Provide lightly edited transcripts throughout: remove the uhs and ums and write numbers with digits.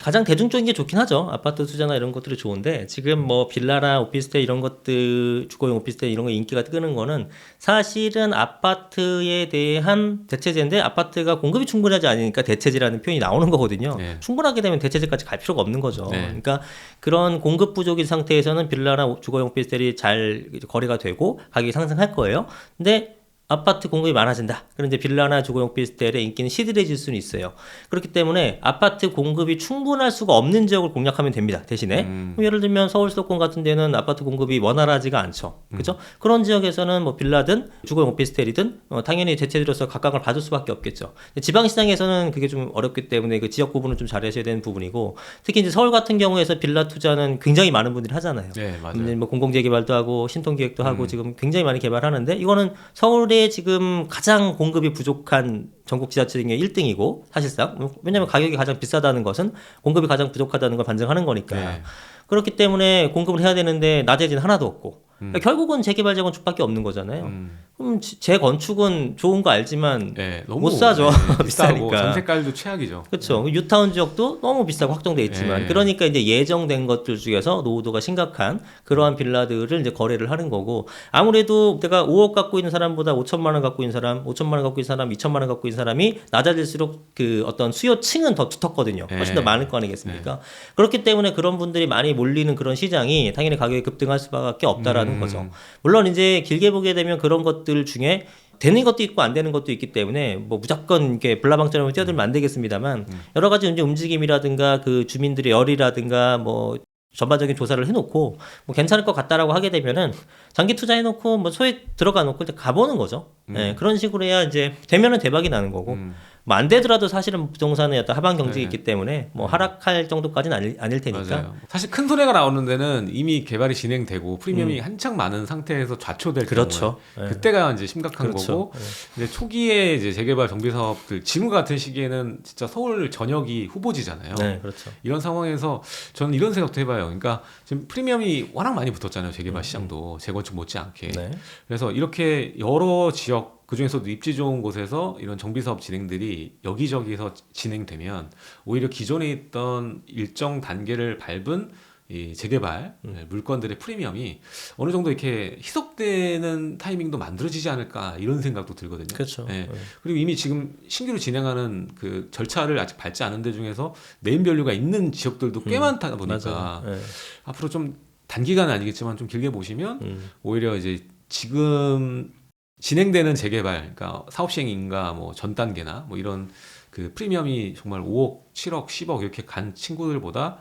가장 대중적인 게 좋긴 하죠. 아파트 투자나 이런 것들이 좋은데 지금 뭐 빌라나 오피스텔 이런 것들 주거용 오피스텔 이런 거 인기가 끄는 거는 사실은 아파트에 대한 대체제인데 아파트가 공급이 충분하지 않으니까 대체제라는 표현이 나오는 거거든요. 네. 충분하게 되면 대체제까지 갈 필요가 없는 거죠. 네. 그러니까 그런 공급 부족인 상태에서는 빌라나 주거용 오피스텔이 잘 거래가 되고 가격이 상승할 거예요. 근데 아파트 공급이 많아진다. 그런데 빌라나 주거용 오피스텔의 인기는 시들해질 수는 있어요. 그렇기 때문에 아파트 공급이 충분할 수가 없는 지역을 공략하면 됩니다. 대신에 그럼 예를 들면 서울 수도권 같은 데는 아파트 공급이 원활하지가 않죠. 그렇죠? 그런 지역에서는 뭐 빌라든 주거용 오피스텔이든 당연히 대체로서 각광을 받을 수밖에 없겠죠. 지방시장에서는 그게 좀 어렵기 때문에 그 지역 구분을 좀 잘하셔야 되는 부분이고 특히 이제 서울 같은 경우에서 빌라 투자는 굉장히 많은 분들이 하잖아요. 네, 맞아요. 뭐 공공재개발도 하고 신통기획도 하고 지금 굉장히 많이 개발하는데 이거는 서울에 지금 가장 공급이 부족한 전국 지자체 중에 1등이고 사실상 왜냐하면 가격이 가장 비싸다는 것은 공급이 가장 부족하다는 걸 반증하는 거니까 네. 그렇기 때문에 공급을 해야 되는데 낮에진 하나도 없고 그러니까 결국은 재개발 재건축밖에 없는 거잖아요. 그럼 재건축은 좋은 거 알지만 네, 너무 못 사죠. 비싸고 비싸니까. 전세가율도 최악이죠. 그렇죠. 유타운 지역도 너무 비싸고 확정돼 있지만 네. 그러니까 이제 예정된 것들 중에서 노후도가 심각한 그러한 빌라들을 이제 거래를 하는 거고 아무래도 내가 5억 갖고 있는 사람보다 5천만 원 갖고 있는 사람, 5천만 원 갖고 있는 사람, 2천만 원 갖고 있는 사람이 낮아질수록 그 어떤 수요층은 더 두텁거든요. 훨씬 더 많을 거 아니겠습니까? 그렇기 때문에 그런 분들이 많이 몰리는 그런 시장이 당연히 가격이 급등할 수밖에 없다라는 거죠. 물론 이제 길게 보게 되면 그런 것들 중에 되는 것도 있고 안 되는 것도 있기 때문에 뭐 무조건 이렇게 불나방처럼 뛰어들면 안 되겠습니다만 여러 가지 이제 움직임이라든가 그 주민들의 열이라든가 뭐 전반적인 조사를 해놓고 뭐 괜찮을 것 같다라고 하게 되면은 장기 투자해놓고 뭐 소액 들어가 놓고 이제 가보는 거죠. 네, 그런 식으로 해야 이제 되면은 대박이 나는 거고 뭐 안 되더라도 사실은 부동산의 어떤 하방 경직이 있기 때문에 뭐 하락할 정도까지는 아닐 테니까. 맞아요. 사실 큰 손해가 나오는 데는 이미 개발이 진행되고 프리미엄이 한창 많은 상태에서 좌초될 그렇죠. 경우에 그때가 이제 심각한 그렇죠. 거고 이제 초기에 이제 재개발 정비 사업들 지금 같은 시기에는 진짜 서울 전역이 후보지잖아요. 네, 그렇죠. 이런 상황에서 저는 이런 생각도 해봐요. 그러니까 지금 프리미엄이 워낙 많이 붙었잖아요. 재개발 시장도 재건축 못지않게. 네. 그래서 이렇게 여러 지역 그중에서도 입지 좋은 곳에서 이런 정비사업 진행들이 여기저기서 진행되면 오히려 기존에 있던 일정 단계를 밟은 이 재개발 물건들의 프리미엄이 어느 정도 이렇게 희석되는 타이밍도 만들어지지 않을까 이런 생각도 들거든요. 그렇죠. 예. 그리고 이미 지금 신규로 진행하는 그 절차를 아직 밟지 않은 데 중에서 네임밸류가 있는 지역들도 꽤 많다 보니까 맞아요. 네. 앞으로 좀 단기간은 아니겠지만 좀 길게 보시면 오히려 이제 지금 진행되는 재개발, 그러니까 사업 시행인가 뭐 전 단계나 뭐 이런 그 프리미엄이 정말 5억, 7억, 10억 이렇게 간 친구들보다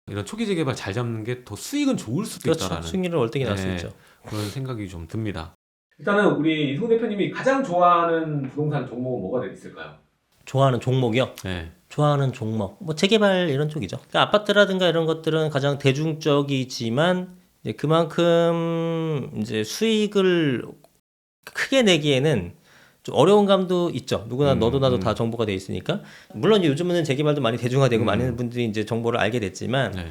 이런 초기 재개발 잘 잡는 게 더 수익은 좋을 수도 그렇죠. 있다라는 수익률은 월등히 날 수 있죠. 그런 생각이 좀 듭니다. 일단은 우리 이승훈 대표님이 가장 좋아하는 부동산 종목은 뭐가 있을까요? 좋아하는 종목이요? 네. 좋아하는 종목, 뭐 재개발 이런 쪽이죠. 그러니까 아파트라든가 이런 것들은 가장 대중적이지만 이제 그만큼 이제 수익을 크게 내기에는 좀 어려운 감도 있죠. 누구나 너도 나도 다 정보가 돼 있으니까. 물론 요즘은 재개발도 많이 대중화되고 많은 분들이 이제 정보를 알게 됐지만 네.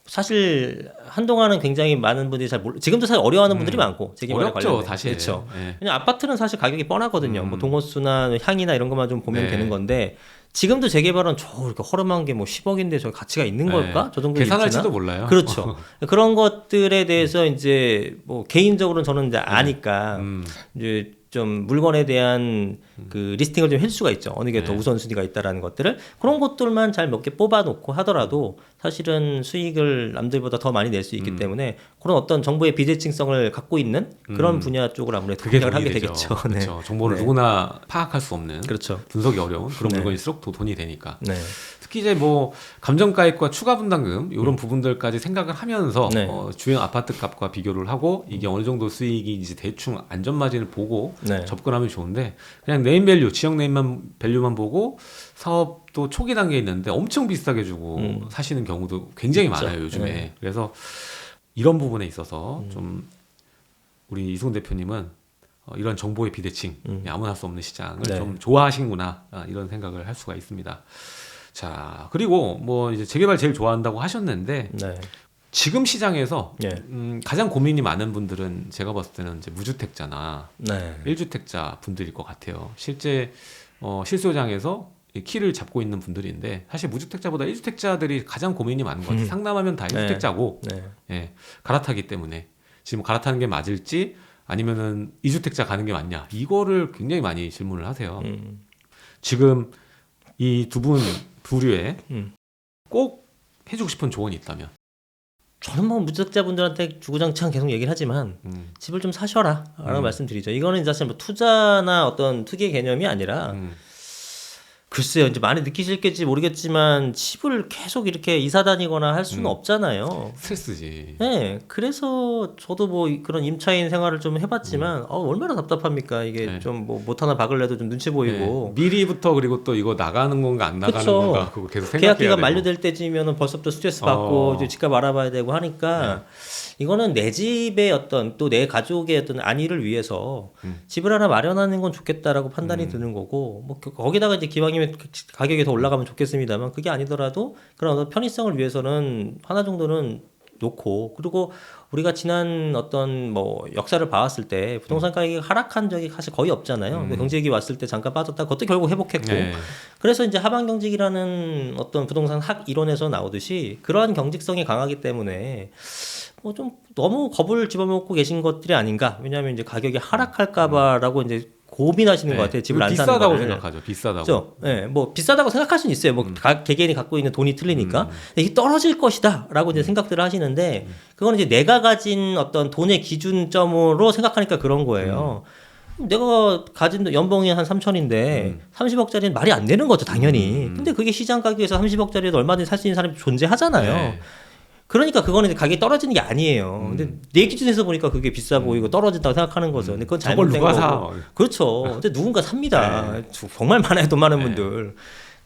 사실 한동안은 굉장히 많은 분들이 지금도 사실 어려워하는 분들이 많고 재개발에 어렵죠, 관련된. 사실. 그렇죠. 네. 그냥 아파트는 사실 가격이 뻔하거든요. 뭐 동호수나 향이나 이런 것만 좀 보면 네. 되는 건데 지금도 재개발은 이렇게 허름한 게 뭐 10억인데 저 가치가 있는 네. 걸까? 저 정도 계산할지도 몰라요. 그렇죠. 그런 것들에 대해서 이제 뭐 개인적으로 저는 이제 아니까 이제 좀 물건에 대한 그 리스팅을 좀 할 수가 있죠. 어느 게 더 우선순위가 있다라는 것들을 그런 것들만 잘 몇 개 뽑아놓고 하더라도 사실은 수익을 남들보다 더 많이 낼 수 있기 때문에 그런 어떤 정보의 비대칭성을 갖고 있는 그런 분야 쪽으로 아무래도 그게 공략을 하게 돈이 되겠죠. 되죠. 네. 그렇죠. 정보를 네. 누구나 파악할 수 없는 그렇죠. 분석이 어려운 그런 네. 물건일수록 더 돈이 되니까. 네. 특히 이제 뭐 감정가액과 추가 분담금 이런 부분들까지 생각을 하면서 네. 주행 아파트 값과 비교를 하고 이게 어느 정도 수익이 이제 대충 안전 마진을 보고 네. 접근하면 좋은데 그냥 네임밸류 지역 네임만 밸류만 보고 사업도 초기 단계에 있는데 엄청 비싸게 주고 사시는 경우도 굉장히 있죠. 많아요 요즘에. 네. 그래서 이런 부분에 있어서 좀 우리 이승훈 대표님은 이런 정보의 비대칭, 아무나 할 수 없는 시장을 네. 좀 좋아하시는구나 이런 생각을 할 수가 있습니다. 자, 그리고 뭐 이제 재개발 제일 좋아한다고 하셨는데 네. 지금 시장에서 네. 가장 고민이 많은 분들은 제가 봤을 때는 이제 무주택자나 네. 1주택자 분들일 것 같아요. 실제 실소장에서 키를 잡고 있는 분들인데 사실 무주택자보다 1주택자들이 가장 고민이 많은 것 같아요. 상담하면 다 1주택자고 네. 예, 갈아타기 때문에 지금 갈아타는 게 맞을지 아니면은 2주택자 가는 게 맞냐 이거를 굉장히 많이 질문을 하세요. 지금 이 두 분 부류에 꼭 해주고 싶은 조언이 있다면 저는 뭐 무주택자분들한테 주구장창 계속 얘기를 하지만 집을 좀 사셔라 라고 말씀드리죠. 이거는 사실 뭐 투자나 어떤 투기의 개념이 아니라 글쎄요, 이제 많이 느끼실지 모르겠지만 집을 계속 이렇게 이사 다니거나 할 수는 없잖아요. 스트레스지. 네, 그래서 저도 뭐 그런 임차인 생활을 좀 해봤지만 얼마나 답답합니까? 이게 네. 좀 뭐 못하나 박을 내도 좀 눈치 보이고. 네. 미리부터 그리고 또 이거 나가는 건가 안 나가는 그쵸. 건가 그거 계속 생각해야 계약 기간 되고. 만료될 때쯤이면 벌써부터 스트레스 받고 이제 집값 알아봐야 되고 하니까 이거는 내 집의 어떤 또 내 가족의 어떤 안위를 위해서 집을 하나 마련하는 건 좋겠다라고 판단이 드는 거고 뭐 거기다가 이제 기왕이면 가격이 더 올라가면 좋겠습니다만 그게 아니더라도 그런 어떤 편의성을 위해서는 하나 정도는 놓고 그리고 우리가 지난 어떤 뭐 역사를 봐왔을 때 부동산 가격이 하락한 적이 사실 거의 없잖아요. 근데 경제위기 왔을 때 잠깐 빠졌다 그것도 결국 회복했고 네. 그래서 이제 하방 경직이라는 어떤 부동산 학 이론에서 나오듯이 그러한 경직성이 강하기 때문에 뭐 좀 너무 겁을 집어먹고 계신 것들이 아닌가. 왜냐하면 이제 가격이 하락할까봐라고 이제 고민하시는 것 같아요. 집을 안 사는 비싸다고 거를. 생각하죠. 비싸다고. 그렇죠. 예, 뭐 비싸다고 생각할 수는 있어요. 뭐 개개인이 갖고 있는 돈이 틀리니까 근데 이게 떨어질 것이다라고 이제 생각들을 하시는데 그거는 이제 내가 가진 어떤 돈의 기준점으로 생각하니까 그런 거예요. 내가 가진 연봉이 한 3천인데 30억짜리는 말이 안 되는 거죠, 당연히. 근데 그게 시장 가격에서 30억짜리도 얼마든지 살 수 있는 사람이 존재하잖아요. 네. 그러니까 그거는 이제 가격이 떨어지는 게 아니에요. 근데 내 기준에서 보니까 그게 비싸 보이고 떨어진다고 생각하는 거죠. 근데 그건 저걸 잘못된 누가 거고. 사? 그렇죠. 근데 누군가 삽니다. 정말 많아요, 돈 많은 분들.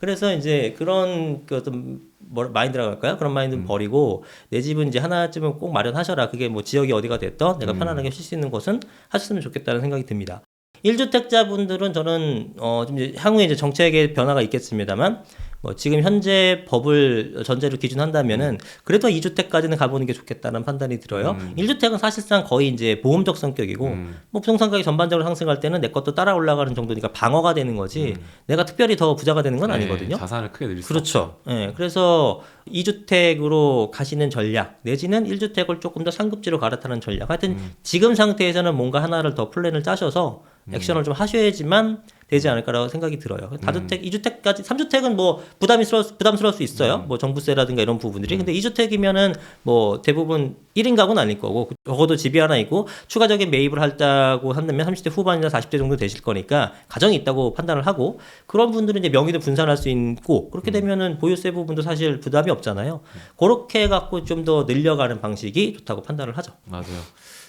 그래서 이제 그런 그 어떤 뭐 마인드라고 할까요? 그런 마인드는 버리고 내 집은 이제 하나쯤은 꼭 마련하셔라. 그게 뭐 지역이 어디가 됐던 내가 편안하게 쉴 수 있는 곳은 하셨으면 좋겠다는 생각이 듭니다. 1주택자 분들은 저는 좀 이제 향후에 이제 정책의 변화가 있겠습니다만 뭐 지금 현재 법을 전제로 기준한다면은 그래도 2주택까지는 가보는 게 좋겠다는 판단이 들어요. 1주택은 사실상 거의 이제 보험적 성격이고 뭐 부동산 가격이 전반적으로 상승할 때는 내 것도 따라 올라가는 정도니까 방어가 되는 거지 내가 특별히 더 부자가 되는 건 아니거든요. 자산을 크게 늘릴 수 그렇죠. 예. 그래서 2주택으로 가시는 전략 내지는 1주택을 조금 더 상급지로 갈아타는 전략. 하여튼 지금 상태에서는 뭔가 하나를 더 플랜을 짜셔서 액션을 좀 하셔야지만 되지 않을까라고 생각이 들어요. 다주택, 2주택까지, 3주택은 뭐 부담스러울 수 있어요. 뭐 정부세라든가 이런 부분들이. 근데 2주택이면은 뭐 대부분 1인 가구는 아닐 거고 적어도 집이 하나 있고 추가적인 매입을 한다고 한다면 30대 후반이나 40대 정도 되실 거니까 가정이 있다고 판단을 하고 그런 분들은 이제 명의도 분산할 수 있고 그렇게 되면은 보유세 부분도 사실 부담이 없잖아요. 그렇게 해 갖고 좀 더 늘려가는 방식이 좋다고 판단을 하죠. 맞아요.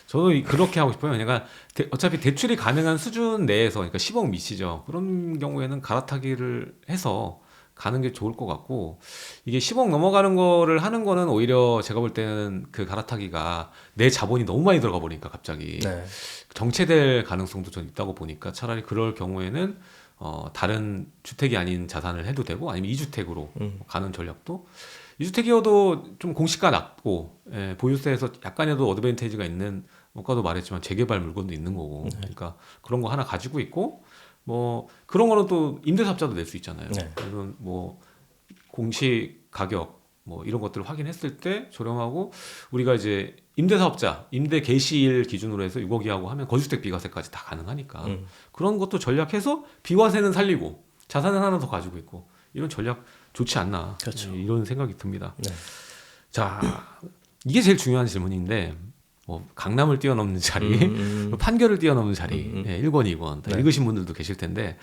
저도 그렇게 하고 싶어요. 그러니까 어차피 대출이 가능한 수준 내에서, 그러니까 10억 미시죠. 그런 경우에는 갈아타기를 해서 가는 게 좋을 것 같고, 이게 10억 넘어가는 거를 하는 거는 오히려 제가 볼 때는 그 갈아타기가 내 자본이 너무 많이 들어가 버리니까 갑자기 정체될 가능성도 좀 있다고 보니까 차라리 그럴 경우에는 다른 주택이 아닌 자산을 해도 되고 아니면 2주택으로 가는 전략도 2주택이어도 좀 공시가 낮고 보유세에서 약간이라도 어드밴티지가 있는 아까도 말했지만 재개발 물건도 있는 거고 그러니까 그런 거 하나 가지고 있고 뭐 그런 거는 또 임대사업자도 낼 수 있잖아요. 이런 뭐 공시 가격 뭐 이런 것들을 확인했을 때 저렴하고 우리가 이제 임대사업자 임대 개시일 기준으로 해서 6억 이하고 하면 거주주택 비과세까지 다 가능하니까 그런 것도 전략해서 비과세는 살리고 자산은 하나 더 가지고 있고 이런 전략 좋지 않나. 그렇죠. 이런 생각이 듭니다. 자, 이게 제일 중요한 질문인데 뭐 강남을 뛰어넘는 자리, 판교를 뛰어넘는 자리, 1권, 2권 다 읽으신 분들도 계실 텐데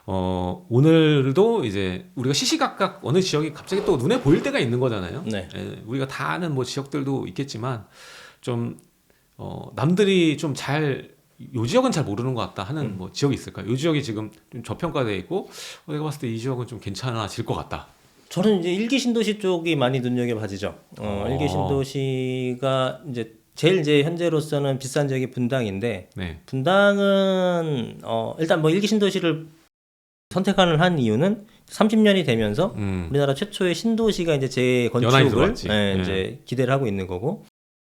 오늘도 이제 우리가 시시각각 어느 지역이 갑자기 또 눈에 보일 때가 있는 거잖아요. 우리가 다 아는 뭐 지역들도 있겠지만 좀 남들이 좀 요 지역은 잘 모르는 것 같다 하는 뭐 지역이 있을까요? 요 지역이 지금 좀 저평가돼 있고 내가 봤을 때 이 지역은 좀 괜찮아질 것 같다. 저는 이제 일기 신도시 쪽이 많이 눈여겨봐지죠. 일기 신도시가 이제 제일 이제 현재로서는 비싼 지역이 분당인데 분당은 일단 뭐 일기 신도시를 선택하는 한 이유는 30년이 되면서 우리나라 최초의 신도시가 이제 재건축을 이제 기대를 하고 있는 거고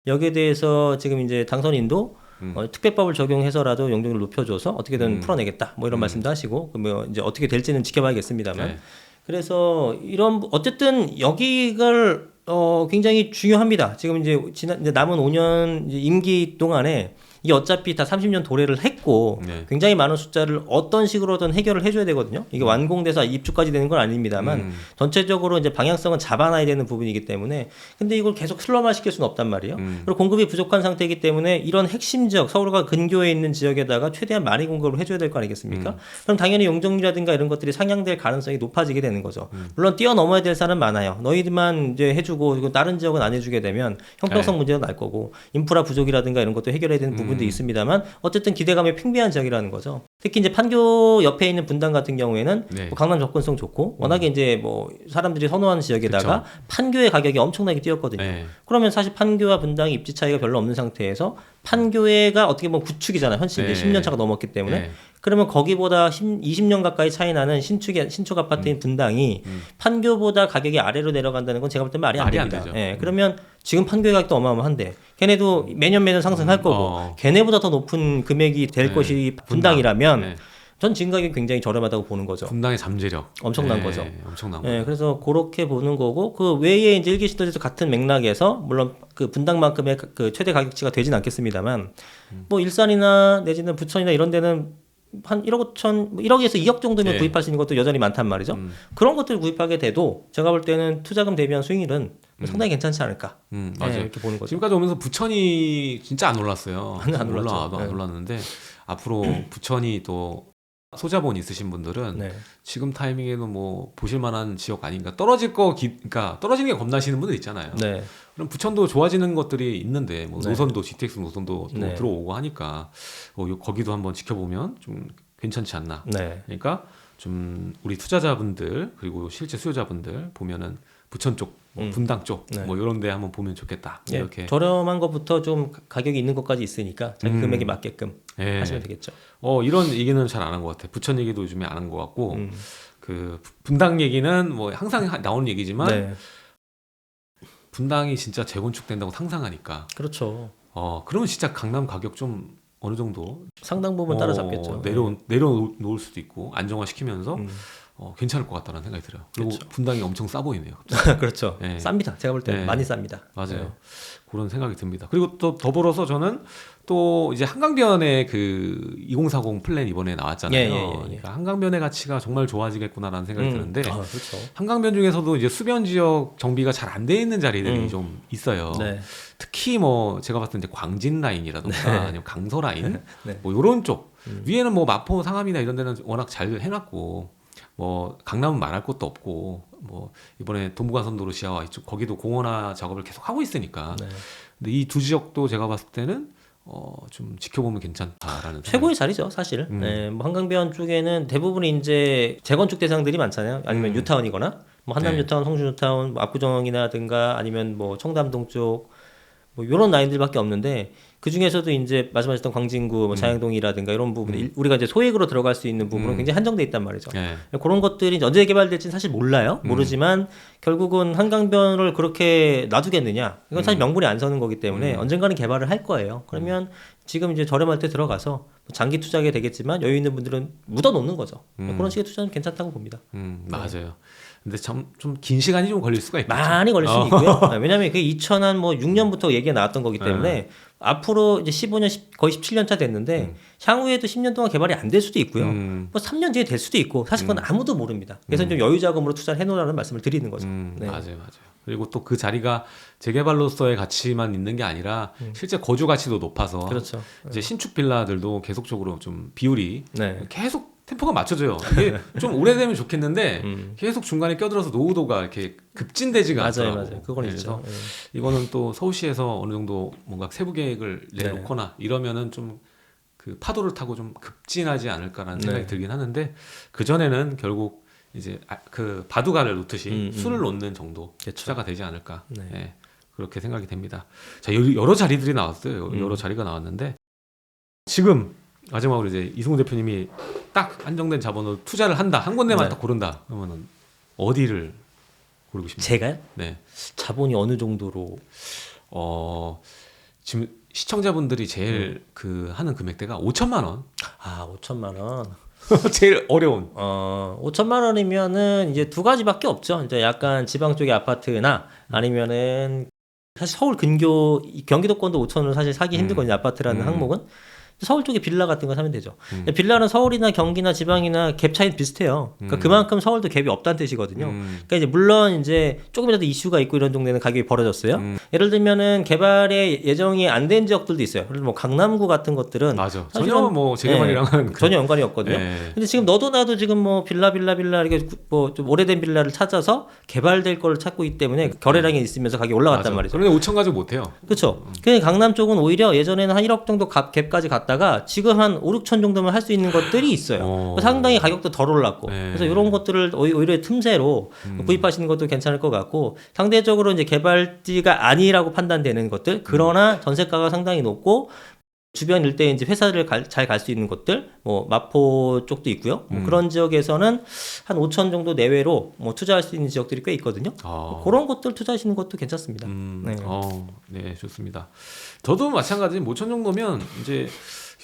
여기에 대해서 지금 이제 당선인도 특별법을 적용해서라도 용적률을 높여줘서 어떻게든 풀어내겠다. 뭐 이런 말씀도 하시고 뭐 이제 어떻게 될지는 지켜봐야겠습니다만. 네. 그래서 이런 어쨌든 여기를 굉장히 중요합니다. 지금 이제 남은 5년 이제 임기 동안에 이게 어차피 다 30년 도래를 했고 네. 굉장히 많은 숫자를 어떤 식으로든 해결을 해줘야 되거든요. 이게 완공돼서 입주까지 되는 건 아닙니다만 전체적으로 이제 방향성은 잡아놔야 되는 부분이기 때문에 근데 이걸 계속 슬로우화시킬 수는 없단 말이에요. 그리고 공급이 부족한 상태이기 때문에 이런 핵심 지역 서울과 근교에 있는 지역에다가 최대한 많이 공급을 해줘야 될 거 아니겠습니까? 그럼 당연히 용적률이라든가 이런 것들이 상향될 가능성이 높아지게 되는 거죠. 물론 뛰어넘어야 될 사람은 많아요. 너희들만 이제 해주고 그리고 다른 지역은 안 해주게 되면 형평성 문제가 날 거고 인프라 부족이라든가 이런 것도 해결해야 되는 부분도 있습니다만 어쨌든 기대감이 팽배한 지역이라는 거죠. 특히 이제 판교 옆에 있는 분당 같은 경우에는 네. 뭐 강남 접근성 좋고 워낙에 이제 뭐 사람들이 선호하는 지역에다가 그쵸. 판교의 가격이 엄청나게 뛰었거든요. 네. 그러면 사실 판교와 분당이 입지 차이가 별로 없는 상태에서 판교가 어떻게 보면 구축이잖아요. 훨씬 이제 네. 10년 차가 넘었기 때문에. 네. 그러면 거기보다 20년 가까이 차이 나는 신축 아파트인 분당이 판교보다 가격이 아래로 내려간다는 건 제가 볼 때 말이 안 말이 안 됩니다. 되죠. 예, 그러면 지금 판교의 가격도 어마어마한데 걔네도 매년 상승할 거고 걔네보다 더 높은 금액이 될 네. 것이 분당이라면 네. 전 지금 가격이 굉장히 저렴하다고 보는 거죠. 분당의 잠재력 엄청난 네. 거죠. 엄청난 예, 거죠. 그래서 그렇게 보는 거고 그 외에 이제 일기 시도에서 같은 맥락에서 물론 그 분당만큼의 그 최대 가격치가 되진 않겠습니다만 뭐 일산이나 내지는 부천이나 이런 데는 한 1억 5천, 1억에서 2억 정도면 네. 구입할 수 있는 것도 여전히 많단 말이죠. 그런 것들을 구입하게 돼도 제가 볼 때는 투자금 대비한 수익률은 상당히 괜찮지 않을까. 맞아요. 예, 이렇게 보는 거죠. 지금까지 오면서 부천이 진짜 안 올랐어요. 안 올랐죠. 안 올랐는데 앞으로 부천이 또 소자본 있으신 분들은 네. 지금 타이밍에는 뭐 보실 만한 지역 아닌가. 떨어질 거 그러니까 떨어지는 게 겁나시는 분들 있잖아요. 네. 그럼 부천도 좋아지는 것들이 있는데 뭐 네. 노선도 GTX 노선도 또 네. 들어오고 하니까 거기도 한번 지켜보면 좀 괜찮지 않나. 네. 그러니까 좀 우리 투자자분들 그리고 실제 수요자분들 보면은 부천 쪽, 뭐 분당 쪽, 네. 뭐 이런 데 한번 보면 좋겠다. 예, 이렇게. 저렴한 것부터 좀 가격이 있는 것까지 있으니까 자기 금액에 맞게끔 예. 하시면 되겠죠. 이런 얘기는 잘 안 한 것 같아. 부천 얘기도 요즘에 안 한 것 같고, 음. 그 분당 얘기는 뭐 항상 나오는 얘기지만 네. 분당이 진짜 재건축된다고 상상하니까, 그렇죠. 그러면 진짜 강남 가격 좀 어느 정도 상당 부분 따라잡겠죠. 내려놓을 수도 있고 안정화시키면서 음. 괜찮을 것 같다는 생각이 들어요. 그리고 그렇죠. 분당이 엄청 싸 보이네요. 그렇죠. 네. 쌉니다. 제가 볼 때 네. 많이 쌉니다. 맞아요. 네. 그런 생각이 듭니다. 그리고 또 더불어서 저는 또 이제 한강변의 그 2040 플랜 이번에 나왔잖아요. 예, 예, 예, 예. 그러니까 한강변의 가치가 정말 좋아지겠구나라는 생각이 드는데 그렇죠. 한강변 중에서도 이제 수변 지역 정비가 잘 안 돼 있는 자리들이 좀 있어요. 네. 특히 뭐 제가 봤을 때 이제 광진 라인이라든가 네. 아니면 강서 라인 네. 뭐 이런 쪽 위에는 뭐 마포 상암이나 이런 데는 워낙 잘 해놨고 뭐 강남은 말할 것도 없고 뭐 이번에 동부간선도로 시야와 이쪽 거기도 공원화 작업을 계속 하고 있으니까 네. 근데 이 두 지역도 제가 봤을 때는 좀 지켜보면 괜찮다라는 최고의 자리죠, 사실. 네, 뭐 한강변 쪽에는 대부분 이제 재건축 대상들이 많잖아요. 아니면 뉴타운이거나 뭐 한남 네. 뉴타운, 성수 뉴타운, 뭐 압구정이라든가 아니면 뭐 청담동 쪽 뭐 이런 라인들밖에 없는데 그 중에서도 이제 말씀하셨던 광진구, 뭐 자양동이라든가 이런 부분, 우리가 이제 소액으로 들어갈 수 있는 부분은 굉장히 한정돼 있단 말이죠. 네. 그런 것들이 이제 언제 개발될지는 사실 몰라요. 모르지만 결국은 한강변을 그렇게 놔두겠느냐? 이건 사실 명분이 안 서는 거기 때문에 언젠가는 개발을 할 거예요. 그러면 지금 이제 저렴할 때 들어가서 장기 투자하게 되겠지만 여유 있는 분들은 묻어 놓는 거죠. 그런 식의 투자는 괜찮다고 봅니다. 맞아요. 근데 좀 긴 시간이 좀 걸릴 수가 있겠죠. 많이 걸릴 수는 있고요. 왜냐하면 그게 2006년부터 얘기가 나왔던 거기 때문에 앞으로 이제 15년, 거의 17년 차 됐는데 향후에도 10년 동안 개발이 안 될 수도 있고요. 뭐 3년 뒤에 될 수도 있고 사실 그건 아무도 모릅니다. 그래서 좀 여유 자금으로 투자를 해놓으라는 말씀을 드리는 거죠. 네. 맞아요. 그리고 또 그 자리가 재개발로서의 가치만 있는 게 아니라 실제 거주 가치도 높아서 그렇죠. 이제 신축 빌라들도 계속적으로 좀 비율이 네. 계속 템포가 맞춰져요. 이게 좀 오래되면 좋겠는데 계속 중간에 껴들어서 노후도가 이렇게 급진되지가 않더라고요. 맞아요. 그건 그래서 있죠. 네. 이거는 또 서울시에서 어느 정도 뭔가 세부 계획을 네. 내놓거나 이러면은 좀 그 파도를 타고 좀 급진하지 않을까라는 생각이 네. 들긴 하는데 그 전에는 결국 이제 그 바둑알을 놓듯이 수를 놓는 정도 그쵸. 투자가 되지 않을까. 네. 예, 그렇게 생각이 됩니다. 자, 여러 자리들이 나왔어요. 여러 자리가 나왔는데 지금 마지막으로 이제 이승우 대표님이 딱 안정된 자본으로 투자를 한다. 한 군데만 네. 딱 고른다. 그러면은 어디를 고르고 싶나요? 제가요? 네. 자본이 어느 정도로 지금 시청자분들이 제일 그 하는 금액대가 5천만 원. 아, 5천만 원. 제일 어려운. 5천만 원이면은 이제 두 가지밖에 없죠. 이제 약간 지방 쪽의 아파트나 아니면은 사실 서울 근교 경기도권도 5천원 사실 사기 힘들거든요. 아파트라는 항목은. 서울 쪽에 빌라 같은 거 사면 되죠. 빌라는 서울이나 경기나 지방이나 갭 차이는 비슷해요. 그러니까 그만큼 서울도 갭이 없다는 뜻이거든요. 그러니까 이제 물론 이제 조금이라도 이슈가 있고 이런 동네는 가격이 벌어졌어요. 예를 들면은 개발의 예정이 안 된 지역들도 있어요. 예를 들면 뭐 강남구 같은 것들은 맞아. 사실은 전혀 뭐 재개발이랑은 전혀 연관이 없거든요. 네. 근데 지금 너도 나도 지금 뭐 빌라 이렇게 뭐 좀 오래된 빌라를 찾아서 개발될 거를 찾고 있기 때문에 거래량이 있으면서 가격이 올라갔단 맞아. 말이죠. 그런데 5천 가지고 못 해요. 그렇죠. 그 강남 쪽은 오히려 예전에는 한 1억 정도 갭까지 갔다가 지금 한 5, 6천 정도면 할 수 있는 것들이 있어요. 상당히 가격도 덜 올랐고. 네. 그래서 이런 것들을 오히려 틈새로 구입하시는 것도 괜찮을 것 같고, 상대적으로 이제 개발지가 아니라고 판단되는 것들, 그러나 전세가가 상당히 높고 주변 일대에 이제 회사를 잘 갈 수 있는 곳들, 뭐 마포 쪽도 있고요. 뭐 그런 지역에서는 한 5천 정도 내외로 뭐 투자할 수 있는 지역들이 꽤 있거든요. 그런 것들 투자하시는 것도 괜찮습니다. 네. 네, 좋습니다. 저도 마찬가지 5천 정도면 이제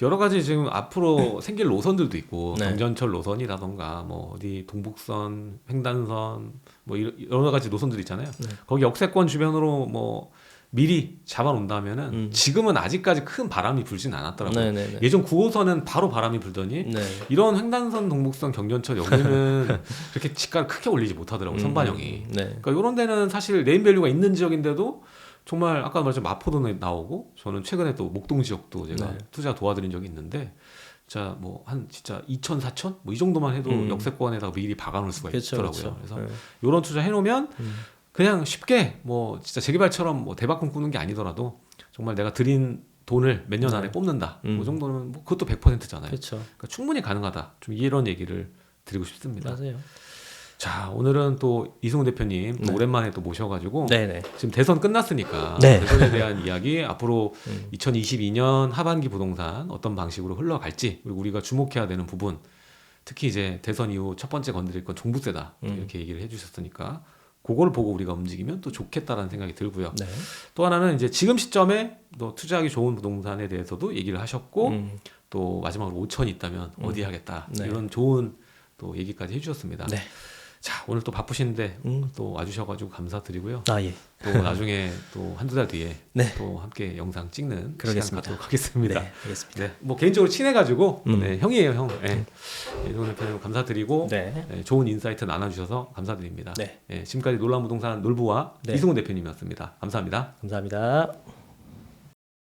여러 가지 지금 앞으로 생길 노선들도 있고 네. 경전철 노선이라던가 뭐 어디 동북선, 횡단선 뭐 여러 가지 노선들이 있잖아요. 거기 역세권 주변으로 뭐 미리 잡아놓는다면은 지금은 아직까지 큰 바람이 불진 않았더라고요. 네네네. 예전 9호선은 바로 바람이 불더니 네. 이런 횡단선, 동북선, 경전철 여기는 그렇게 지가를 크게 올리지 못하더라고요. 선반영이. 네. 그러니까 이런 데는 사실 네임밸류가 있는 지역인데도 정말 아까 말했죠 마포도 나오고 저는 최근에 또 목동 지역도 제가 네. 투자 도와드린 적이 있는데 자 뭐 한 진짜 2천 4천 뭐 이 정도만 해도 역세권에다가 미리 박아놓을 수가 그렇죠, 있더라고요. 그렇죠. 그래서 네. 이런 투자 해놓으면 그냥 쉽게 뭐 진짜 재개발처럼 뭐 대박금 꾸는 게 아니더라도 정말 내가 들인 돈을 몇 년 안에 뽑는다. 그 정도는 뭐 그것도 100%잖아요. 그렇죠. 그러니까 충분히 가능하다. 좀 이런 얘기를 드리고 싶습니다. 맞아요. 자 오늘은 또 이승훈 대표님 또 네. 오랜만에 또 모셔가지고 네네. 지금 대선 끝났으니까 네. 대선에 대한 이야기 앞으로 2022년 하반기 부동산 어떤 방식으로 흘러갈지 그리고 우리가 주목해야 되는 부분 특히 이제 대선 이후 첫 번째 건드릴 건 종부세다 이렇게 얘기를 해주셨으니까 그걸 보고 우리가 움직이면 또 좋겠다라는 생각이 들고요. 네. 또 하나는 이제 지금 시점에 또 투자하기 좋은 부동산에 대해서도 얘기를 하셨고 또 마지막으로 5천이 있다면 어디 하겠다 네. 이런 좋은 또 얘기까지 해주셨습니다. 네. 자 오늘 또 바쁘신데 또 와주셔가지고 감사드리고요. 아 예. 또 나중에 또 한두 달 뒤에 네. 또 함께 영상 찍는 그러겠습니다. 시간 갖도록 하겠습니다. 네. 알겠습니다. 네, 뭐 개인적으로 친해가지고 네, 형이에요 형. 네. 이승훈 대표님 감사드리고 네. 네, 좋은 인사이트 나눠주셔서 감사드립니다. 네. 지금까지 놀라운 부동산 놀부와 네. 이승훈 대표님이었습니다. 감사합니다. 감사합니다.